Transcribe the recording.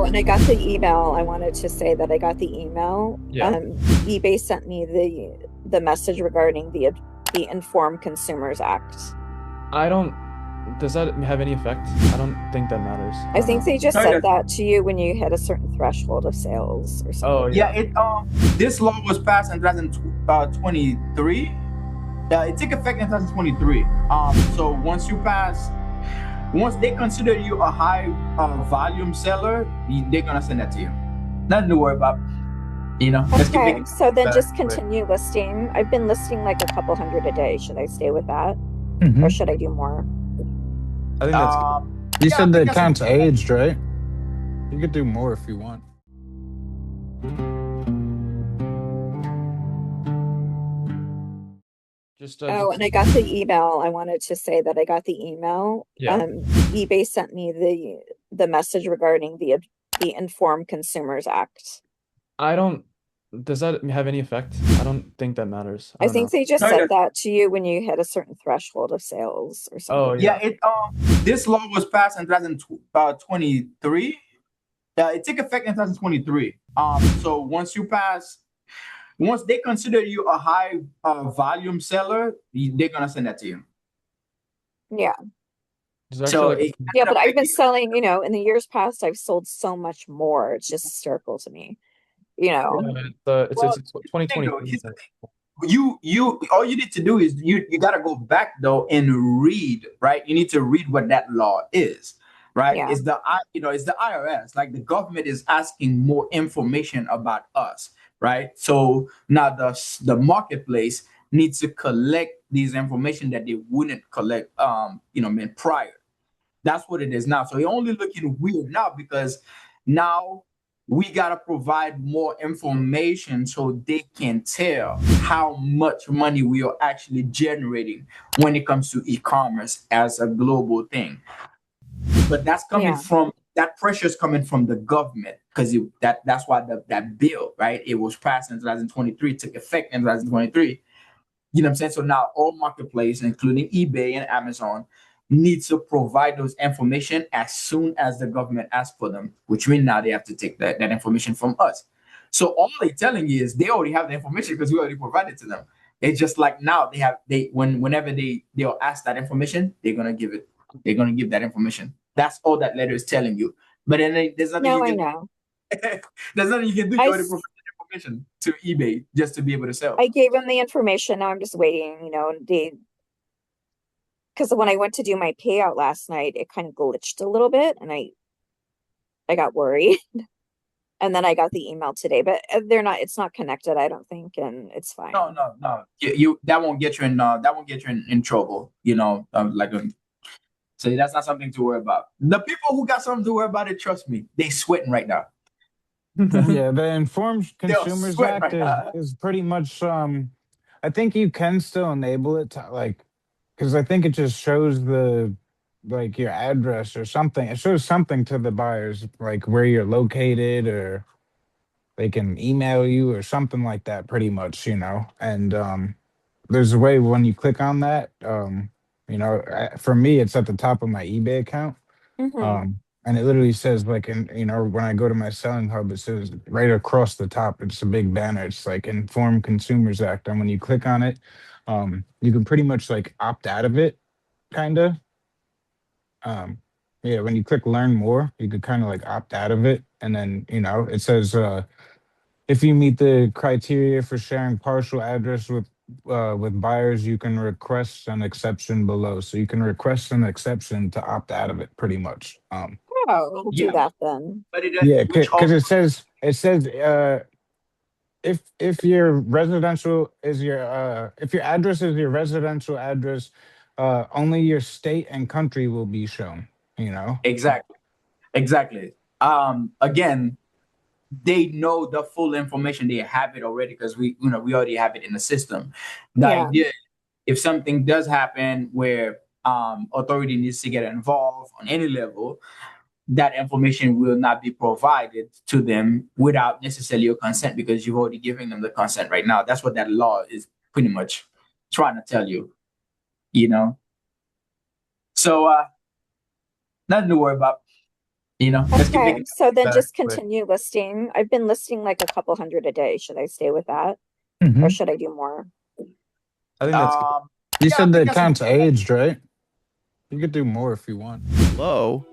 Oh, and I got the email. I wanted to say that I got the email. Yeah. eBay sent me the message regarding the Informed Consumers Act. I don't. Does that have any effect? I don't think that matters. I I don't think know. they just No, said yeah, that to you when you hit a certain threshold of sales or Oh something. yeah. yeah. This law was passed in 2023. It took effect in 2023. So once they consider you a high volume seller, they're gonna send that to you. Nothing to worry about. Let's keep Okay, making so then better. just continue listing. I've been listing like a couple hundred a day. Should I stay with that or Hmm. should I do more? I think that's good. You Yeah, I said the think that's a account's good plan. aged, right? You could do more if you want. Oh, Just and I got the email. I wanted to say that I got the email. yeah. eBay sent me the message regarding the Informed Consumers Act. I don't. Does that have any effect? I don't think that matters. I I don't think know. they just No, yeah, said that to you when you hit a certain threshold of sales or Oh something. yeah. yeah. This law was passed in 2023. It took effect in 2023. So once they consider you a high volume seller, they're gonna send that to you. Yeah. There's So actually like it Yeah, ended but up I've been making selling, in the years past, I've sold so much more. It's just hysterical to me, you know. yeah, well. it's Here's the thing, though. 2023. Here's the thing. You all you need to do is you gotta go back though and read, right? You need to read what that law is, right? Yeah. It's the IRS. Like the government is asking more information about us, right? So now the marketplace needs to collect these information that they wouldn't collect prior. That's what it is now. So you're only looking weird now because now we gotta provide more information so they can tell how much money we are actually generating when it comes to e-commerce as a global thing. But Yeah. that pressure is coming from the government because that's why that bill, right? It was passed in 2023, took effect in 2023. You know what I'm saying? So now all marketplaces, including eBay and Amazon, need to provide those information as soon as the government asks for them, which means now they have to take that information from us. So all they're telling you is they already have the information because we already provided to them. It's just like now whenever they'll ask that information, they're gonna give it. They're gonna give that information. That's all that letter is telling you. But then there's nothing No, you I can know. there's nothing you can do. You I already s- provided information to eBay just to be able to sell. I gave them the information. Now I'm just waiting, because when I went to do my payout last night, it kind of glitched a little bit and I got worried. And then I got the email today, but it's not connected, I don't think, and it's No, fine. no, no. You that won't get you in in trouble. So that's not something to worry about. The people who got something to worry about it, trust me, they sweating right now. Yeah, the Informed They're Consumers sweating Act right is now. is pretty much I think you can still enable it to like because I think it just shows the like your address or something. It shows something to the buyers like where you're located or they can email you or something like that pretty much, And there's a way when you click on that for me it's at the top of my eBay account. Hmm. And it literally says like, when I go to my selling hub, it says right across the top, it's a big banner. It's like Informed Consumers Act. And when you click on it, you can pretty much like opt out of it, kind of. Um, yeah, when you click learn more, you could kind of like opt out of it. And then, it says, if you meet the criteria for sharing partial address with buyers, you can request an exception below. So you can request an exception to opt out of it, pretty much. Oh, we'll do Yeah, that then. but Yeah, which because also it says if your residential is your if your address is your residential address, only your state and country will be shown. You know. exactly. Again, they know the full information. They have it already because we already have it in the system. The Yeah. idea, if something does happen where authority needs to get involved on any level, that information will not be provided to them without necessarily your consent because you've already given them the consent right now. That's what that law is pretty much trying to tell you, you know. So nothing to worry about. You know, let's keep Okay, making so then better. just continue listing. I've been listing like a couple hundred a day. Should I stay with that or Mhm. should I do more? I think that's good. Um, You yeah, I said the think that's account's aged, right? You could do more if you want. Hello?